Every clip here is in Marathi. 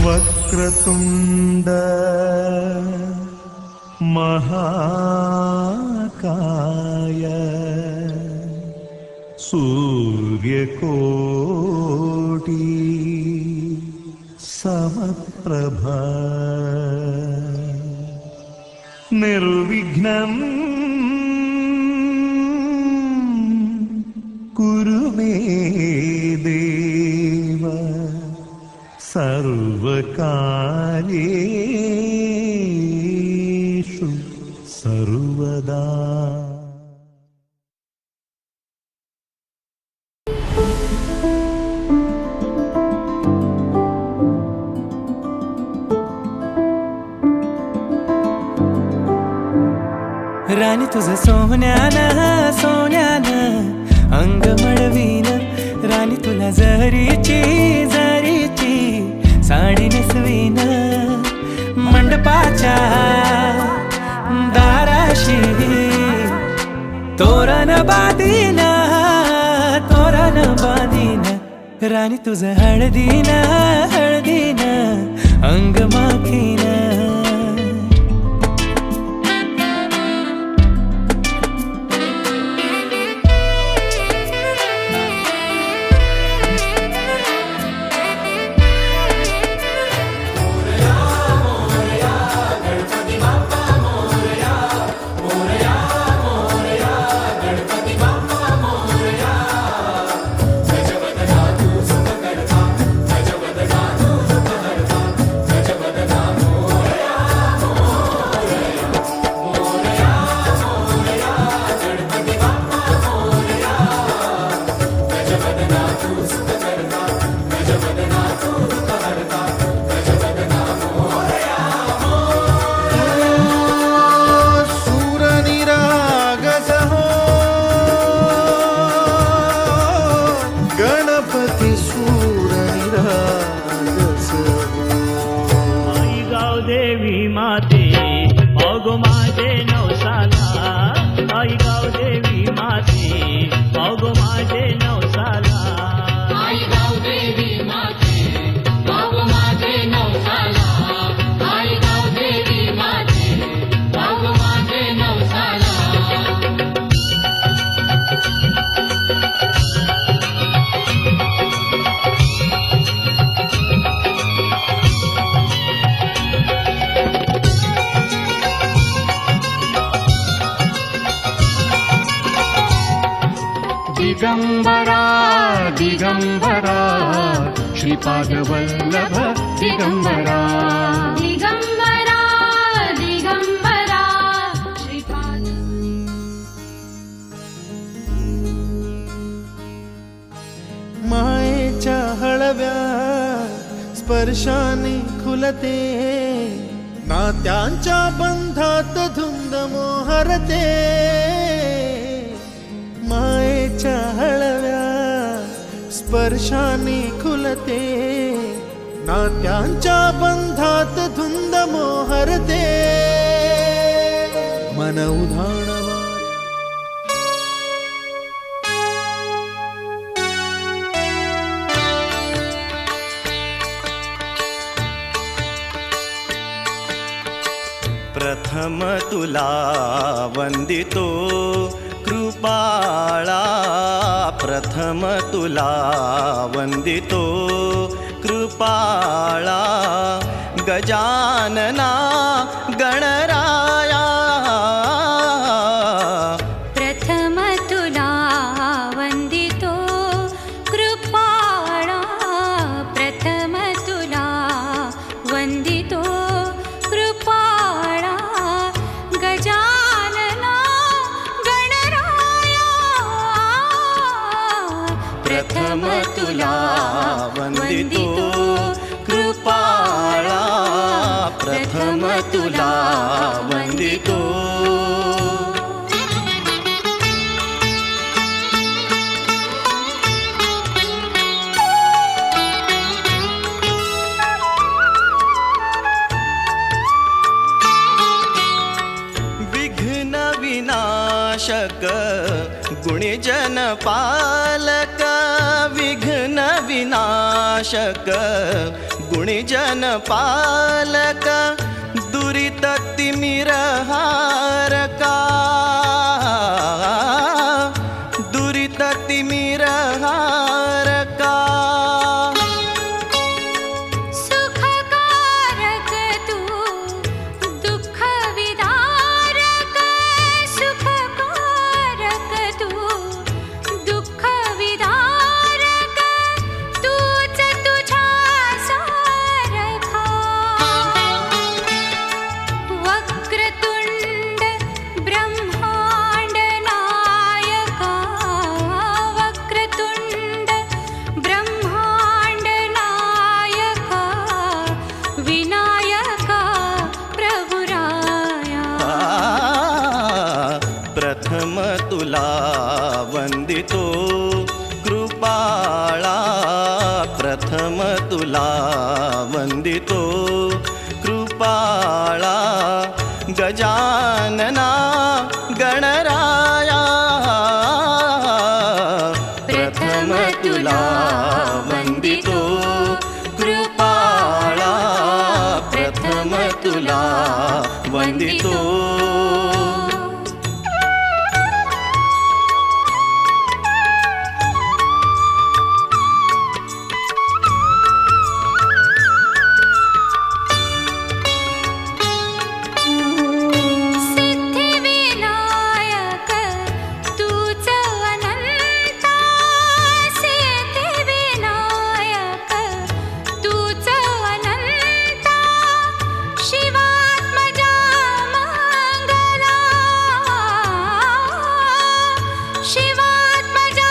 वक्रतुंड महाकाय सूर्यकोटि समप्रभा निर्विघ्नं कुरु मे देव सर्वकार्येषु सर्वदा. राणी तुझं सोन्यानं सोन्यानं अंग मडवीन, राणी तुला जरीची जरीची साडी नेसवीन, मंडपाच्या दाराशी तोरण बांधीन तोरण बांधीन, राणी तुझं हळदीन हळदीन अंग माखीन. देवी माते अगो माझे नवसाला, आई गाव देवी माते अगो माझे नवसाला, आई गाव देवी माते अगो माझे नवसाला, आई गाव देवी माते अगो माझे नवसाला. दिगंबरा दिगंबरा श्रीपाद वल्लभ दिगंबरा, दिगंबरा दिगंबरा श्रीपाद. मायेच्या हळव्या स्पर्शाने खुलते, नात्यांच्या बंधात धुंद मोहरते. मायेच्या हळव्या स्पर्शाने खुलते, नात्यांच्या बंधात धुंद मोहरते. मन उधाण प्रथम तुला वंदितो कृपाळा, प्रथम तुला वंदितो कृपाळा, गजानना गणराया. प्रथम तुला वंदितो कृपाळा, प्रथम तुला वंदितो कृपाळा, गजानना गणराया. प्रथम तुला वंदितो कृपाळा, प्रथम तुला वंदितो. विघ्न विनाशक गुणजन पालक, विघ्न विनाशक गुणीजन पालक दुरित तिमिरहारका दुरित तिमिरहारका सुखकारक तू दुःख विदारक सुखकारक तू दुःख विदारक तूच तुझ्या सारखा वक्रतुंड ब्रह्मांड नायका वक्रतुंड ब्रह्मांड नायका विनायका प्रभुराया प्रथम तुला वंदितो कृपाळा प्रथम तुला वंदितो कृपाळा गजानना गणराया प्रथम तुला वंदितो कृपाळा प्रथम तुला वंदितो सिद्धिविनायक तूच अनंता सिद्धिविनायक तूच अनंता शिवात्मजा मंगला शिवात्मजा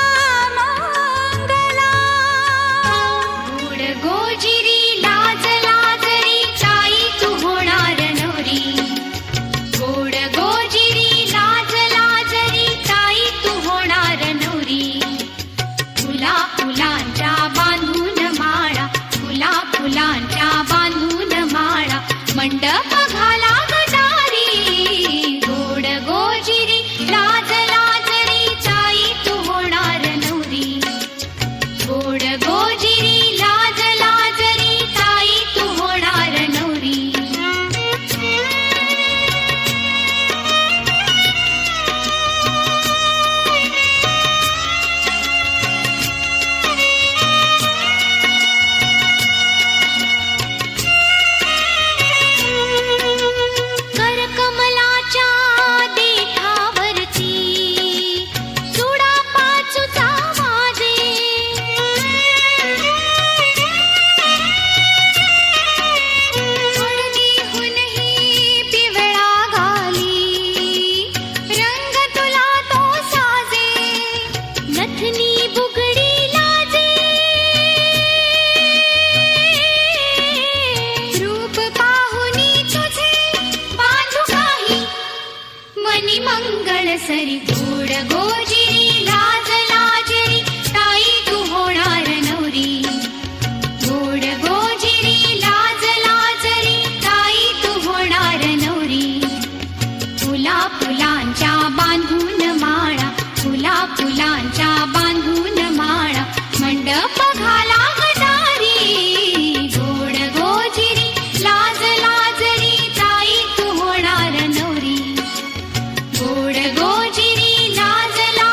मंगला गोड गोजिरी लाज लाजरी चाई तू होणार नवरी गोड गोजिरी लाज लाजरी ताई तू होणार नवरी फुला फुलांच्या बांधून माळा फुला फुलांच्या बांधून माळा मंडप घाला गटारी गोड गोजिरी लाज लाजरी ताई तू होणार नवरी गोड गोजिरी लाज लाजरी ताई तू होणार नवरी करकमलाच्या देठावरती चुडा पाचूचा वाजे हळदीहूनही पिवळा घाली रंग तुला तो साजे नथनी बुगडी लाजे रूप पाहुनी तुझे बांधू काही मनी मंगळ सरी गोड गोजिरी लाज लाजरी ताई तू होणार नवरी गोड गोजिरी लाज लाजरी ताई तू होणार नवरी फुला फुलांच्या बांधून माळा फुला फुलांच्या बांधून माळा मंडप घाला गटारी गोड गोजिरी लाज लाजरी ताई तू होणार नवरी गोड गोजिरी लाज लाजरी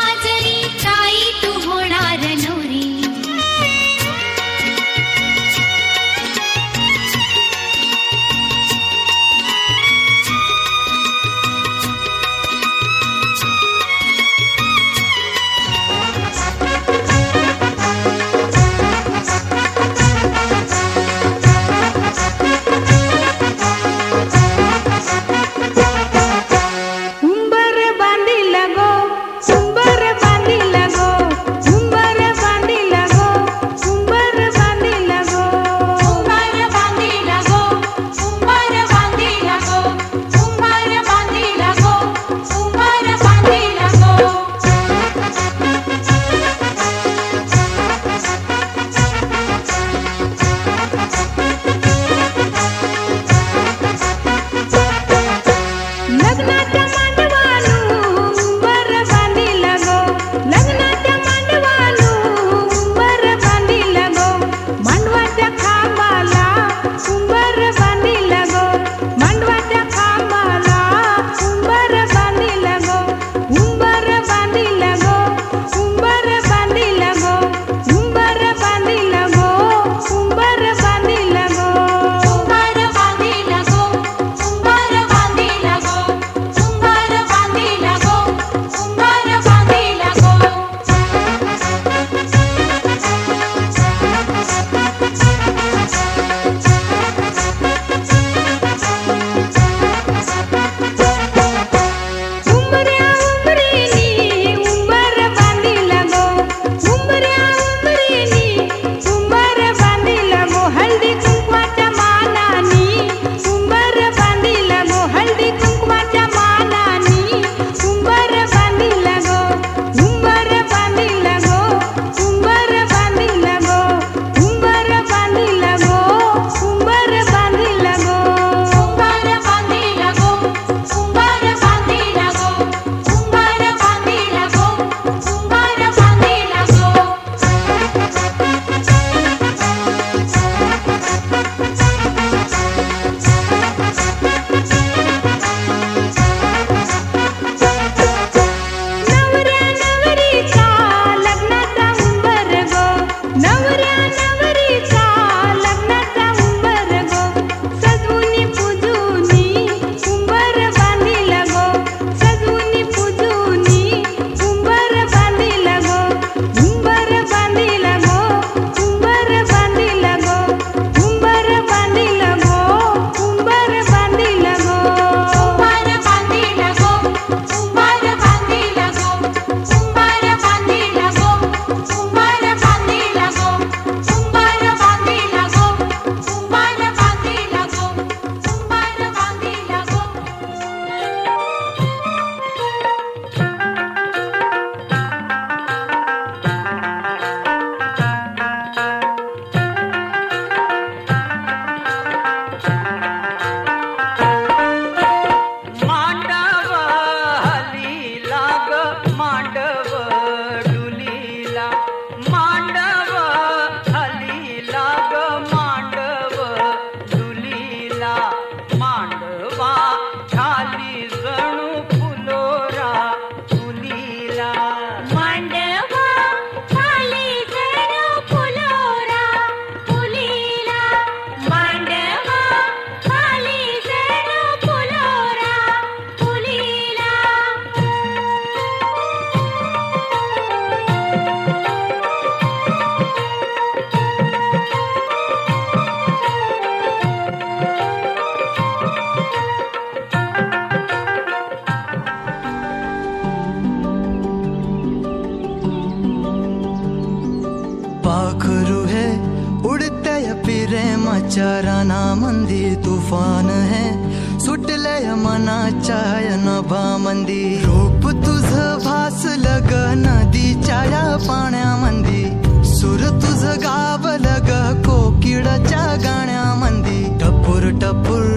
प्रेमाच्या रानामंदी तुफान है सुटलय मनाच्या नभामंदी रूप तुझं भासलं ग नदीच्या या पाण्यामंदी सुर तुझं गावलं ग कोकिळच्या गाण्यामंदी टपूर टपूर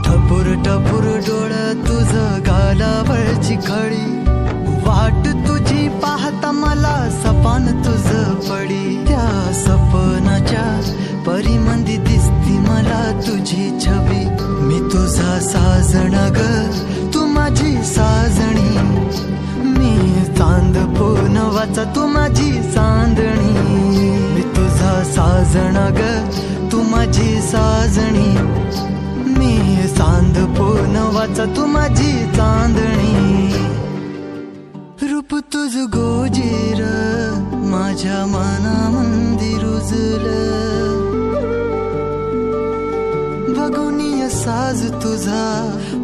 टपूर टपूर डोळ तुझं गालावरची खळी वाट तुझी पाहता मला सपान तुझं पडी त्या सपनाच्या परिमंदी दिसती मला तुझी छबी मी तुझा साजण ग तू माझी साजणी मी चांद पूनवाचा तू माझी चांदणी मी तुझा साजण ग तू माझी साजणी मी चांद पूनवाचा तू माझी चांदणी रूप तुझ गोजीर माझ्या मनामंदी रुजलं बघुनी साज तुझा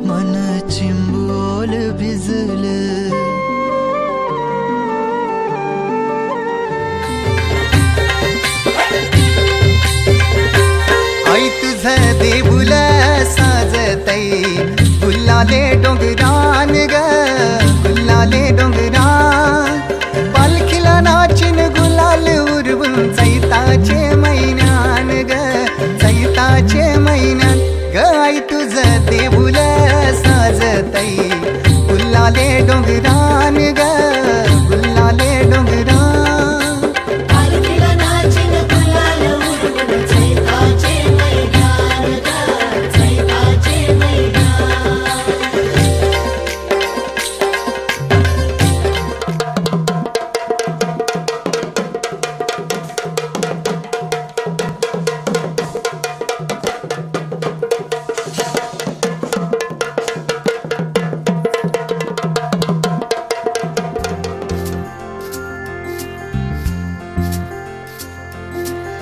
मन चिंबोल भिजलं आई तुझं देऊल साजतई गुल्लाले डोंगरान ग गुल्लाले डोंगरान पालखीला नाचिन गुलाल उरवून चैताचे महिन्यान ग चैताचे महिन्यान ग आई तुझं देऊल साजतई गुल्लाले डोंगरान ग गुल्लाले डोंगरान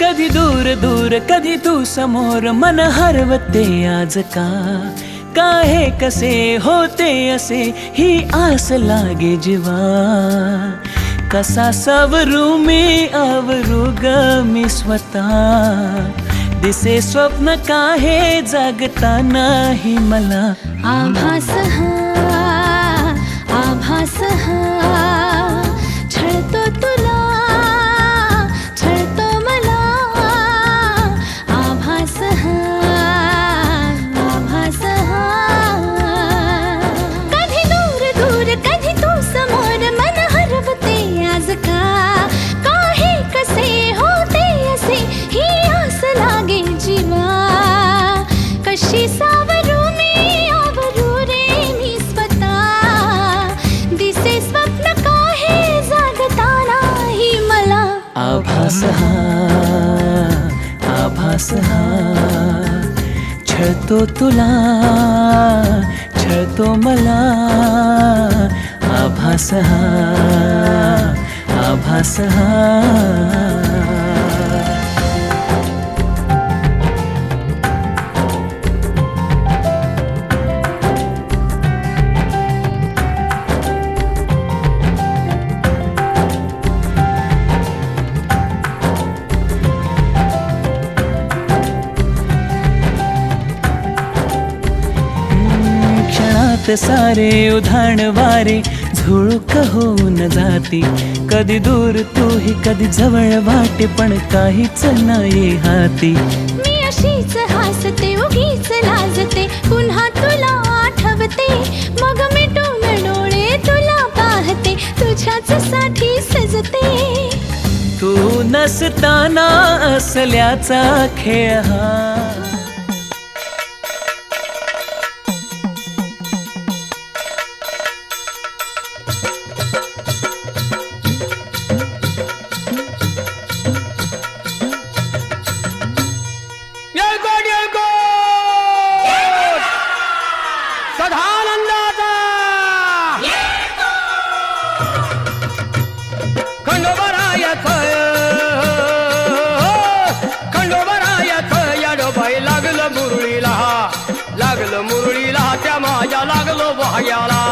कधी दूर दूर कधी तू समोर मन हरवते आज का हे कसे होते असे ही आस लागे जीवा कसा सवरू मी आवरू ग मी स्वतः दिसे स्वप्न काहे जागता नाही मला आभास हा छळतो तुला छळतो मला आभास हा कधी दूर दूर कधी तू समोर मन हरवते आज का हे कसे होते असे ही आस लागे जीवा कशी सावरू मी आवरू रे मी स्वतः दिसे स्वप्न काहे जागता नाही मला आभास हा छळतो तुला छळतो मला आभास हा सारे उधाण वारे झुळूक होऊन जाती कधी दूर तूही कधी जवळ वाटे पण काहीच नाही हाती मी अशीच हसते उगीच लाजते पुन्हा तुला आठवते मग मिटून डोळे तुला पाहते तुझ्याच साठी सजते तू नसताना असल्याचा खेळ हा लागलं मुरळीला त्या माझ्या लागलो वाह्याला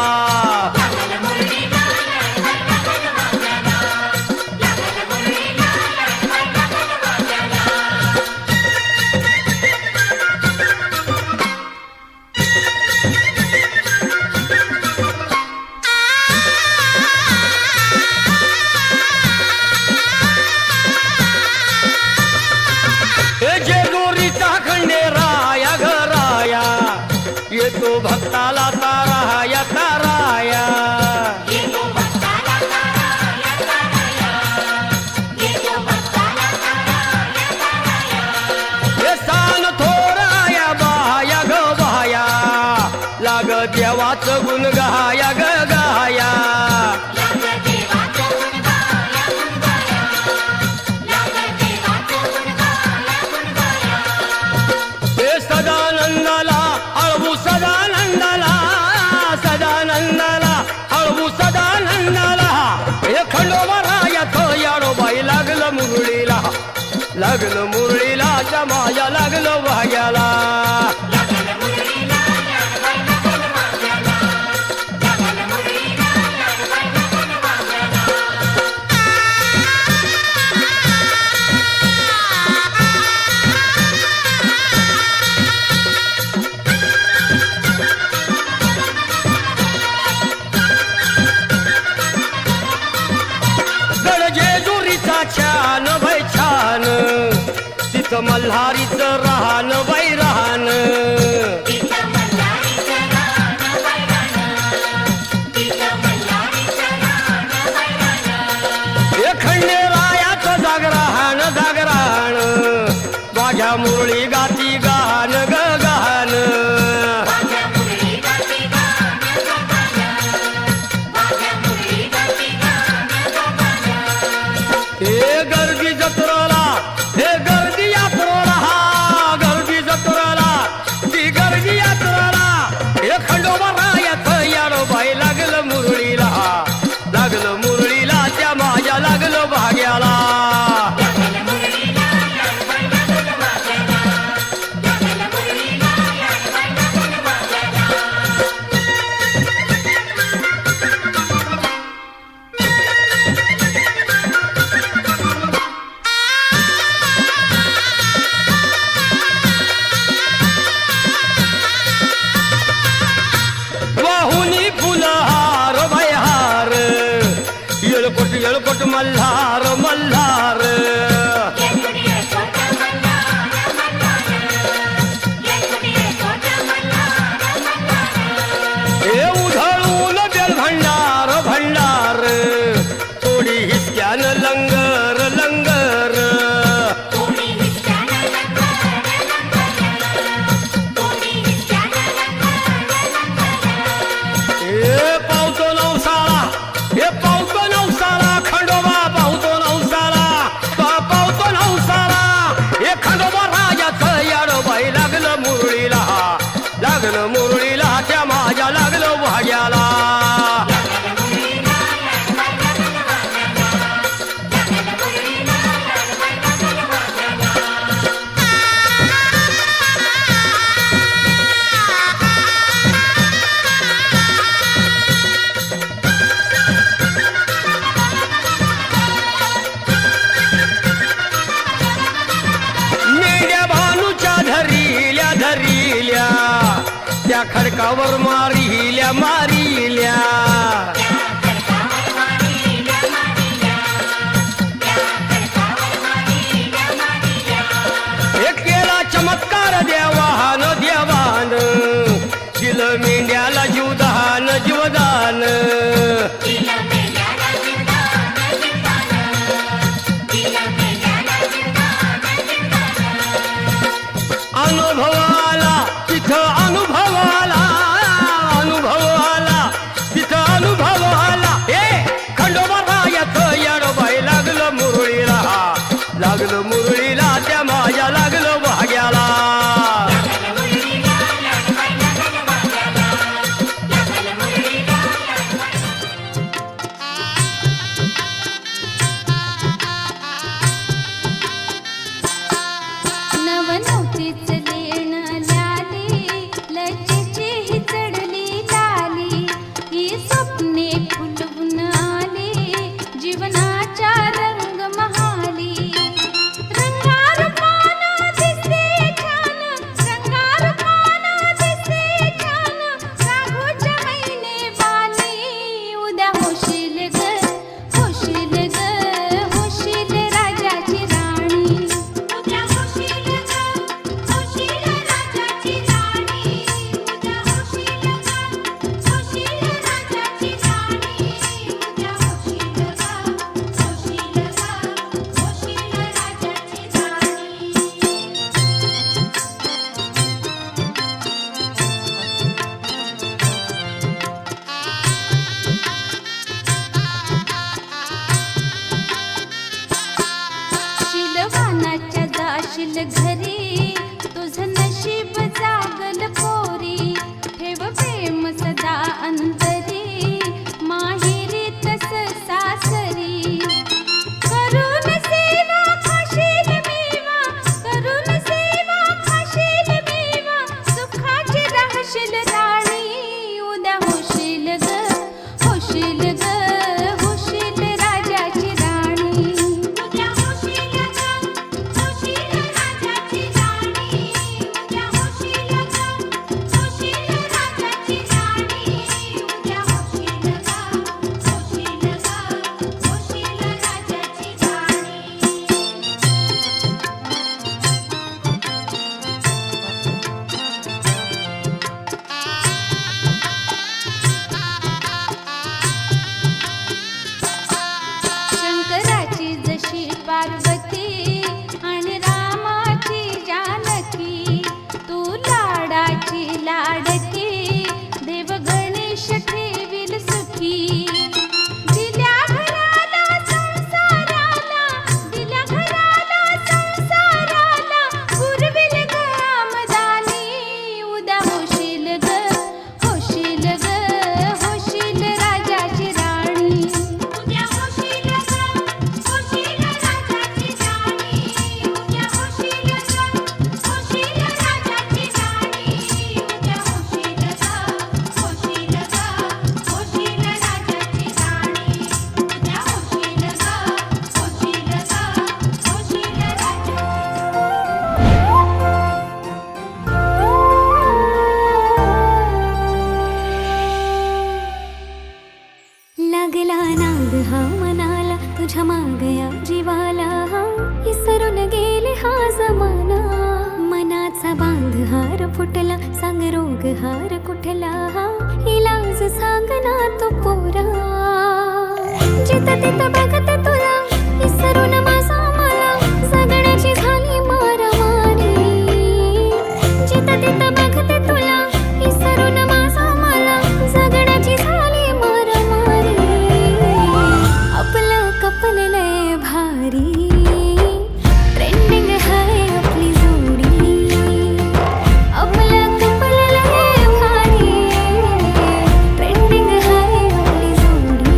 लागलं मुरळीला त्या माझ्या लागलं भाग्याला गडजेजुरीचा छान बाई छान तिथं मल्हारीचं राहण बाई राहण खंडेरायाचं जागराहण जागराहण माझ्या मुरळी गाती गान ग गान हे गर्दी जत्रेला हे गर्दी यात्रेला हा गर्दी जत्रेला ती गर्दी यात्रेला हे खंडोबा रायाचं याडो बाई लागलं मुरळीला लागलं मुरळीला त्या माझ्या लागलं भाग्याला वाहुनी फुलहार भयहार येळकोट मल्हार मल्हार हे उधळून बेल भंडार भंडार थोडी हिसक्यान लंगर लंगर हे पावतो नवसाला हे पावतो नवसाला खंडोबा पावतो नवसाला पावतो नवसाला हे खंडोबा राजाचं याडो बाई लागलं मुरळीला लागलं मुरळीला त्या माझ्या लागलं भाग्याला मेंढ्या भानूच्या धरिल्या धरिल्या त्या खडकावर मारिल्या मारिल्या एक केला चमत्कार देवान देवान दिलं मेंढ्याला जीवदान जीवदान अनुभवाला तिथं अनुभवाला अनुभवाला तिथं अनुभवाला हे खंडोबा रायाचं याडो बाई लागलं मुरळीला लागलं मुरळीला त्या माझ्या लागलं भाग्याला माझा बांध हार फुटला, सांग रोग हार कुठला, इलाज सांग ना तू पोरा. जिथं तिथं बघते तुला, विसरून माझा मला, जगण्याची झाली मारामारी. जिथं तिथं बघते तुला, विसरून माझा मला, जगण्याची झाली मारामारी. आपलं कपल लय भारी, ट्रेंडिंग हाय आपली जोडी. आपलं कपल लय भारी, ट्रेंडिंग हाय आपली जोडी.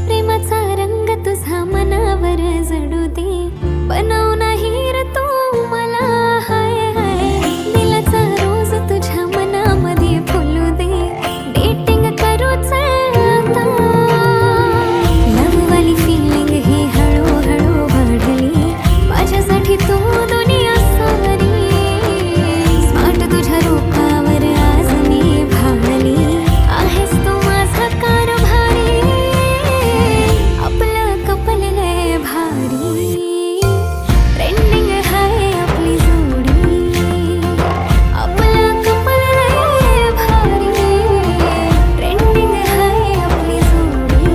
प्रेमाचा रंग तुझा मनावर जडू दे, बनव नाही रे तू मला. हाय हाय दिलाचा रोज तुझ्या मनामध्ये फुलू दे, डेटिंग करूच आता. लववाली फिलिंग ही हळूहळू वाढली, माझ्यासाठी तू दुनिया सारी. स्मार्ट तुझ्या रूपावर आज मी भावली, आहेस तू माझा कारभारी. आपलं कपल लय भारी, ट्रेंडिंग हाय आपली जोडी. आपलं कपल लय भारी, ट्रेंडिंग हाय आपली जोडी.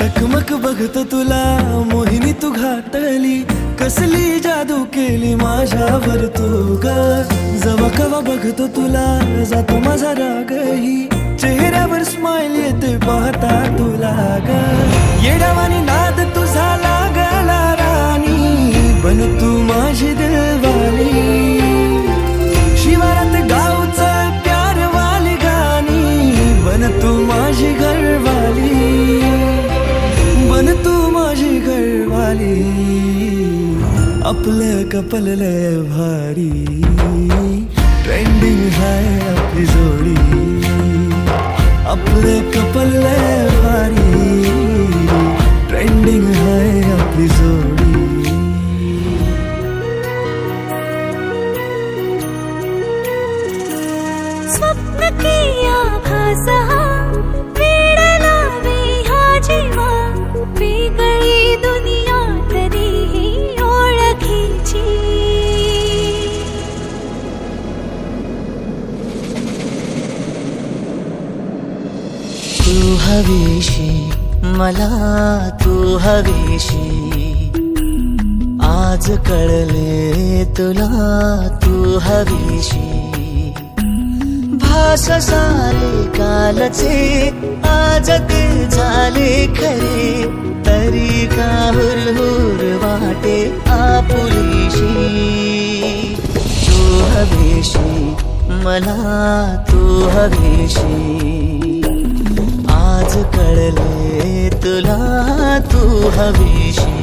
टकमक बघतो तुला मोहिनी तू घातली, कसली जादू केली माझ्यावर तू ग. जवा कवा बघतो तुला जातो माझा रागही, चेहऱ्यावर स्माइल येते पाहता तुला ग. येडावानी नाद तुझा लागला राणी, बन तू माझी दिलवाली. शिवारात गावचं प्यारवाली गाणी, बन तू माझी घरवाली. बन तू माझी घरवाली. आपलं कपल लय भारी, ट्रेंडिंग हाय आपली जोडी. आपलं कपल लय भारी, ट्रेंडिंग हाय आपली जोडी. स्वप्न किया भासा, वेड लावे हा जीवा. वेगळी दुनिया तरीही ओळखीची. तू हवीशी मला, तू हवीशी. आज कळले तुला तू हवीशी. भास सारे कालचे आज ते झाले खरे, तरी का हुरहुर वाटे आपुलीशी. तू हवीशी मला, तू हवीशी. आज कळले तुला तू हवीशी.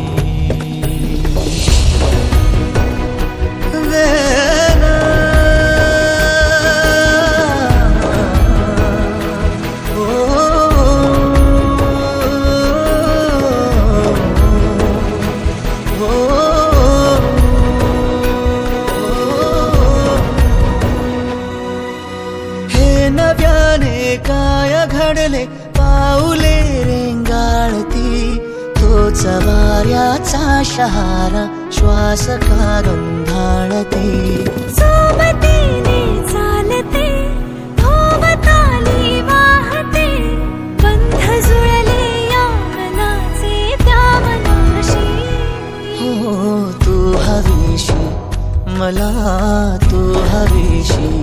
हे नव्याने काय घडले, पाऊले रेंगाळती. तोच वाऱ्याचा शहारा, श्वास का गंधाळते. सोबतीने चालते, भोवताली वाहते. बंध जुळले या मनाचे त्या मनाशी. हो तू हवीशी मला, तू हवीशी.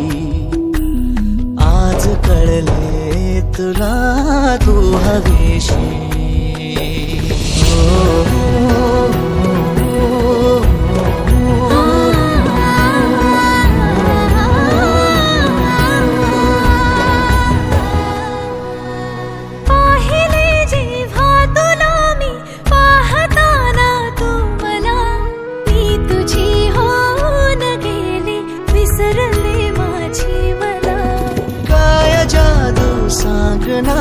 आज कळले तुला तू हवेशी पाहिले जेव्हा तुला मी पाहताना तू मला मी तुझी होऊन गेले विसरले माझी मला काय जादू सांगना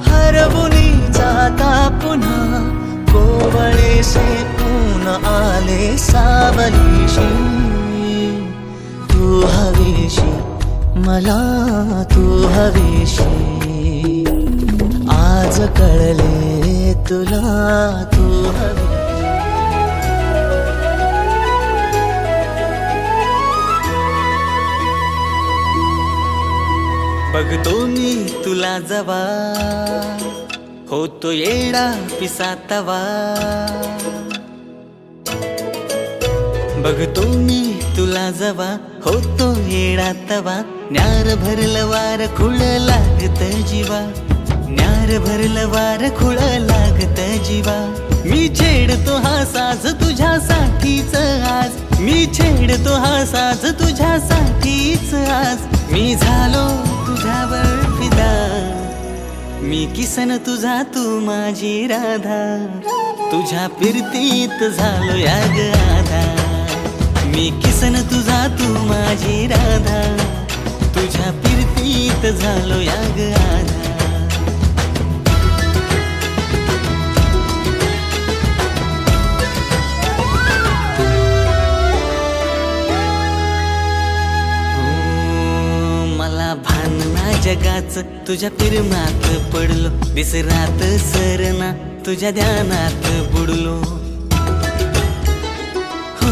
हरवुनी जाता पुन्हा कोवळेसे ऊन आले सावलीशी तू हवेशी मला तू हवेशी आज कळले तुला तू हवेशी बघतो मी तुला जवा होतो येडा पिसातवा बघतो मी तुला जवा होतो येडा तवा न्यार भरलं वार खुळ लागत जीवा न्यार भरलं वार खुळ लागत जीवा मी छेडतो हा साज तुझ्यासाठीच आज मी छेडतो हा साज तुझ्यासाठीच आज मी झालो तुझ्यावर फिदा मी किसन तुझा तू माझी राधा तुझ्या फिरतीत झालो याग आधा मी किसन तुझा तू माझी राधा तुझ्या फिरतीत झालो याग आधा जगाच तुझ्या प्रेमात पडलो विसरात सरना तुझ्या ध्यानात बुडलो हो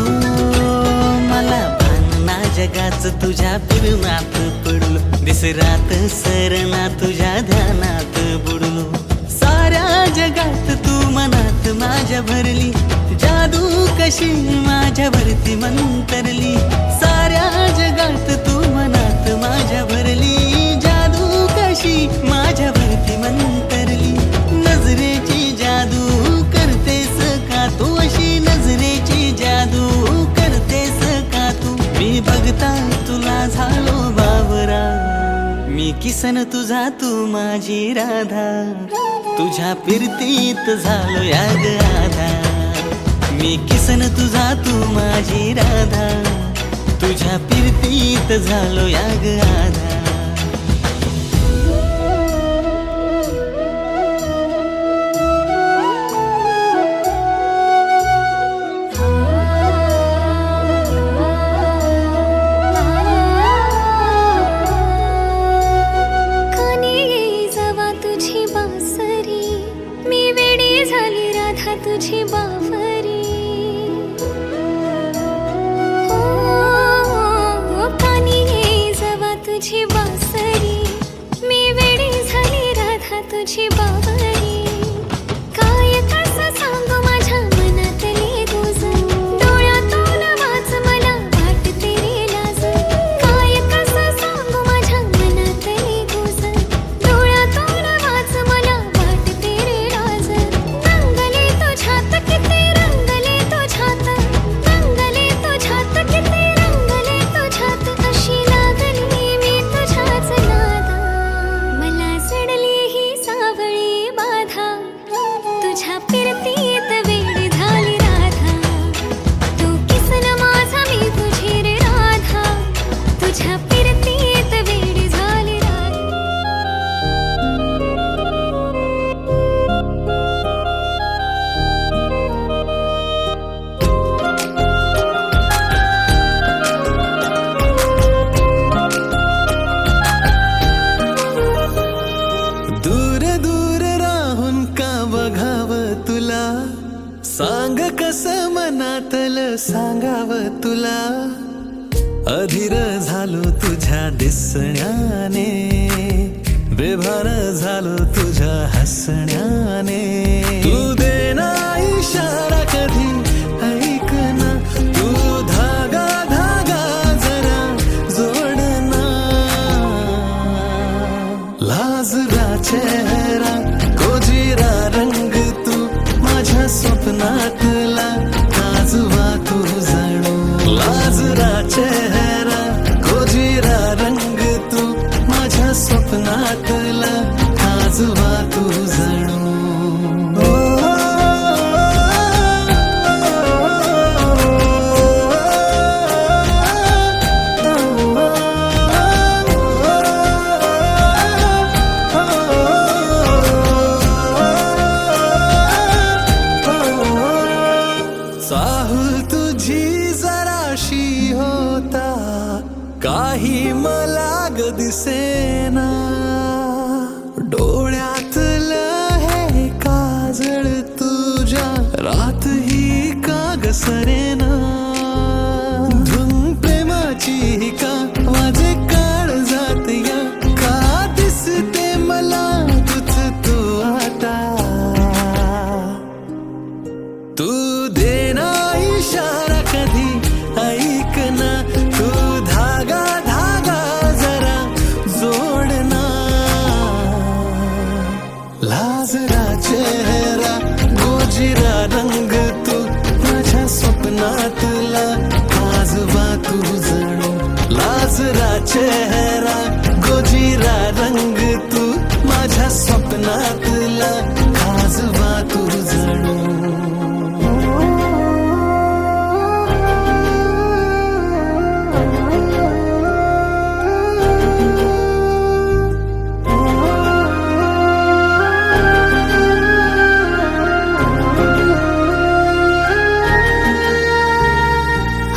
मला भानना जगाच तुझ्या प्रेमात पडलो विसरात सरना तुझ्या ध्यानात बुडलो साऱ्या जगात तू मनात माझ्या भरली जादू कशी माझ्यावरती मंतरली साऱ्या जगात तू मनात माझ्या भरली माझ्यावरती मंतरली नजरेची जादू करतेस का तू अशी नजरेची जादू करतेस का तू मी बघता तुला झालो बावरा मी किसन तुझा तू माझी राधा तुझ्या फिरतीत झालो याग आधा मी किसन तुझा तू माझी राधा तुझ्या फिरतीत झालो याग आधा तुझी बावरी कानी ये जवा तुझी बासरी मी वेडी झाली राधा तुझी बावरी काय कसं सांगू माझ्या मनातली तुझ डोळ्यातून वाच मला वाटते रे लाज काय कसं सांगू माझ्या मनातली तुझ डोळ्यातून वाच मला वाटते रे लाज रंगले तुझ्यात किती रंगले तुझ्यात रंगले तुझ्यात किती रंगले तुझ्यात अशी लागली मी तुझ्याच नादा मला जडली ही सावळी बाधा तुझ्या फिरतीत वेडी झाली राधा तू किसन माझा मी तुझी रे राधा तुझ्या फिरतीत वेडी झाली राधा दूर दूर राहून का बघाव तुला सांग कस मनातलं सांगाव तुला अधीर झालो तुझ्या दिसण्याने बेभान झालो तुझ्या हसण्याने तू देना इशारा कधी ऐक ना तू धागा धागा जरा जोडना लाजरा चेहरा गोजिरा रंग तू माझ्या स्वप्नातला आजवा तू जणू लाजरा चेहरा गोजिरा रंग तू माझ्या स्वप्नातला आजवा तू जणू चाहूल तुझी जराशी होता काही मला ग दिसेना डोळ्यातलं हे काजळ तुझ्या रात ही का ग सरेना धुन प्रेमाची का माझे काळ जात या का दिसते मला तुझ तू आता तू देना इशारा कधी ऐक ना तू धागा धागा जरा जोडना लाजरा चेहरा गोजिरा रंग तू माझ्या स्वप्नातला आजवा तू जणू लाजरा चेहरा गोजिरा रंग तू माझ्या स्वप्नातला आजवा तू जणू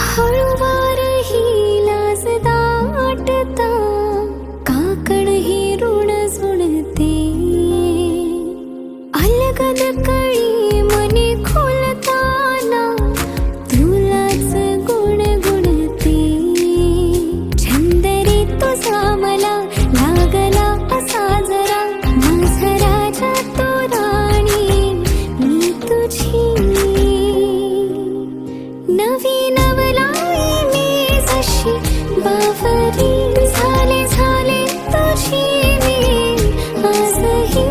हळूवार ही लाज दाटता काकण ही ऋण जुळते अलगद कळी मनी खोलताना तुलाच गुणगुणते छंदरी तुझा मला लागला असा जरा माझा राजा तो राणी मी तुझी नवी नवलाई मी जशी बावरी झाले झाले तुझी मी आजही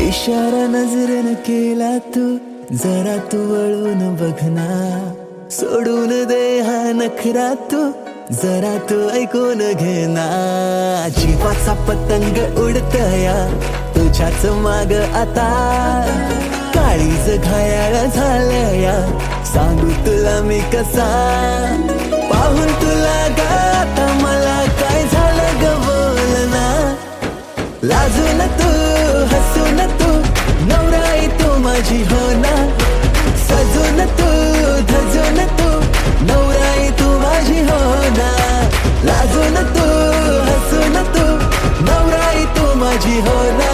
इशारा नजरेनं केला तू जरा तू वळून बघना सोडून दे हा नखरा तू जरा तू ऐकून घेना जीवाचा पतंग उडतया तुझ्याच माग आता काळीज घायाळ झालया सांगू तुला मी कसा पाहून तुला गाता मला काय झालं ग बोलना लाजून तू हसून तू नवराई तू माझी हो ना सजून तू धजून तू नवराई तू माझी हो ना लाजून तू हसून तू नवराई तू माझी हो ना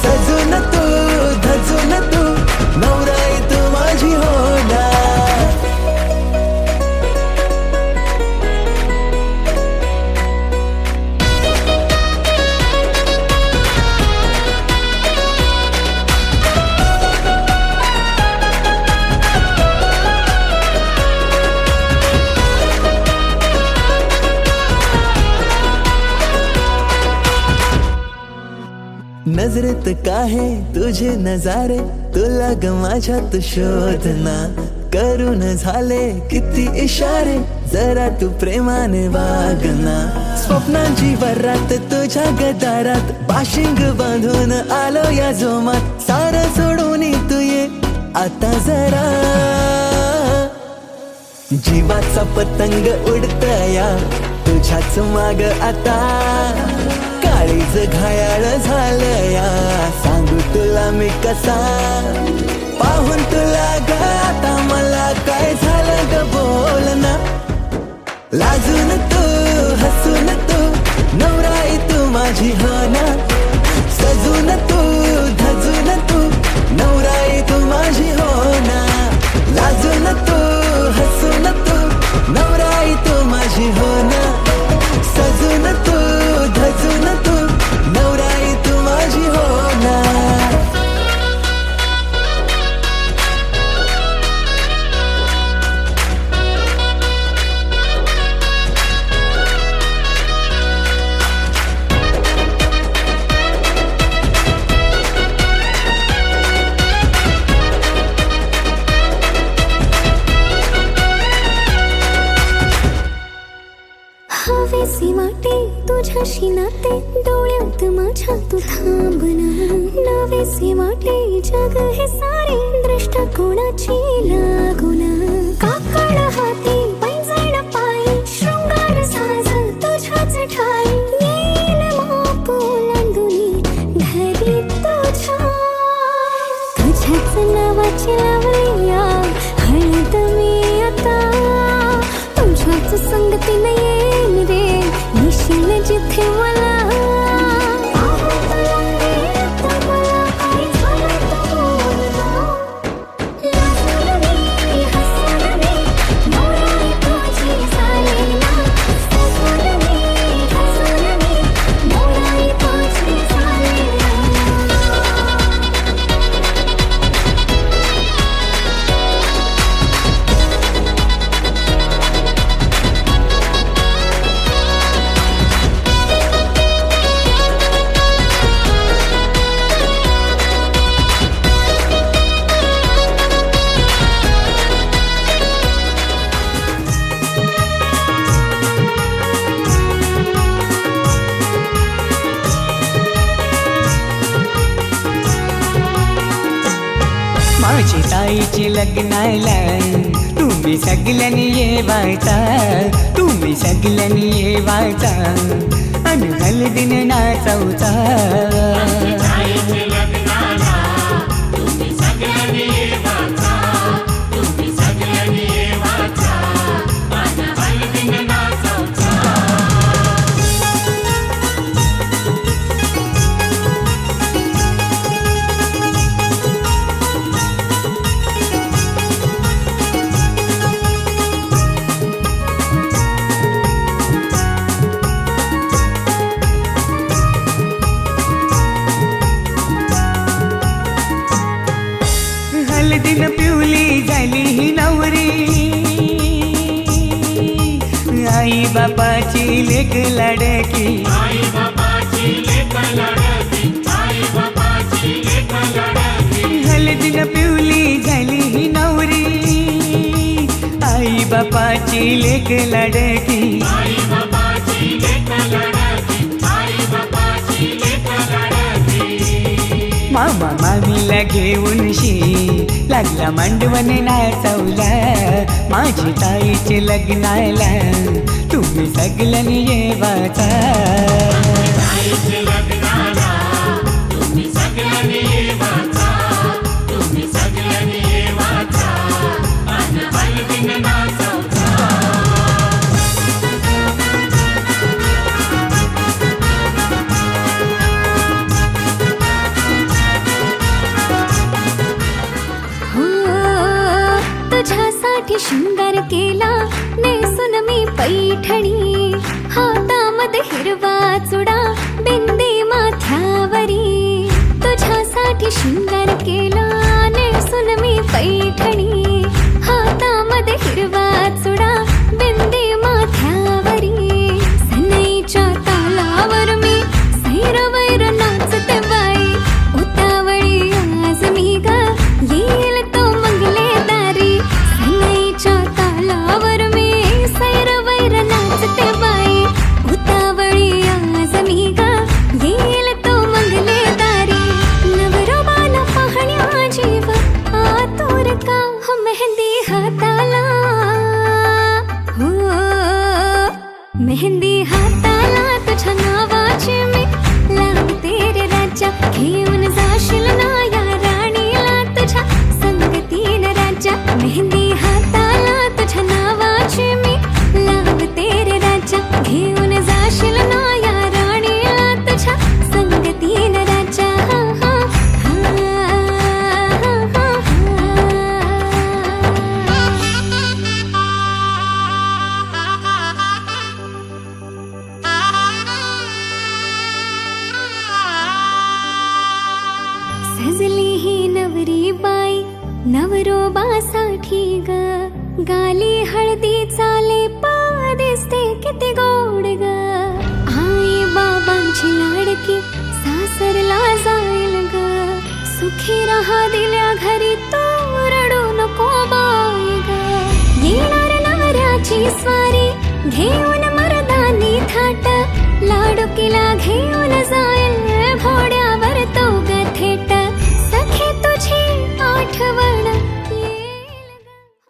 सजून तू धजून तू नवराई तू माझी हो ना नजरेत काहे तुझे नजारे, तुला ग माझ्यात शोधना. करून झाले किती इशारे, जरा तू प्रेमाने वागना. स्वप्नांची वरात तुझ्या गदारात, बाशिंग बांधून आलो या जोमात. सारं सोडून तू ये आता जरा. जीवाचा पतंग उडतया तुझ्याच माग आता. काळीज घायाळ झालया, सांगू तुला मी कसा. पाहून तुला ग आता मला काय झालं ग बोल ना. लाजून तू हसून तू नवराई तू माझी हो ना. सजून तू धजून तू नवराई तू माझी हो ना. लाजून तू हसून तू नवराई तू माझी हो ना. सजून तू धजून तू नवराई तू माझी हो ना. हवेसी वाटे तुझ्याशी नाते, डोळ्यात माझ्या तू थांबना. नवेसी वाटे जग हे सारे, दृष्टिकोनाची लागुना. काकड हाती पैंजण पायी, शृंगार साज तुझ्याच ठाई. येईल माप ओलांडूनी घरी तुझ्या. तुझ्याच नावाची लावलीया हळद मी आता. तुझ्याच संगतीने येईन रे निशील जिथे मला. माझी ताईची लग्नाला तुम्ही सगळ्यांनी येवायचा. तुम्ही सगळ्यांनी येवायचा अन हळदीन नाचवचा. हळदीन पिवली झाली ही नवरी, आई बापाची लेक लाडकी. हळदीन पिवली झाली ही नवरी, आई बापाची लेक लाडकी. मामा मामीला घेऊन शी लागला मांडवण नाचवला. माझी ताईचे लग्नाला तुम्ही सगळ्यांनी येवाचा. तुझ्यासाठी शृंगार केला नेसून मी पैठणी. हातामध्ये हिरवा चुडा बिंदी माथ्यावरी. तुझ्यासाठी शृंगार केला नेसून मी पैठणी. हातामध्ये हिरवा चुडा बिंदी माथ्यावरी. सनईच्या तालावर मी सैरवैर नाचते बाई. नाही ग गाली हळदी चाले दिसते किती गोड ग आई बाबांची लाडकी सासरला जाईल ग सुखी राहा दिल्या घरी तो रडू नको बाई ग येणार नवऱ्याची स्वारी घेऊन मर्दानी थाट लाडुकीला घेऊन जाय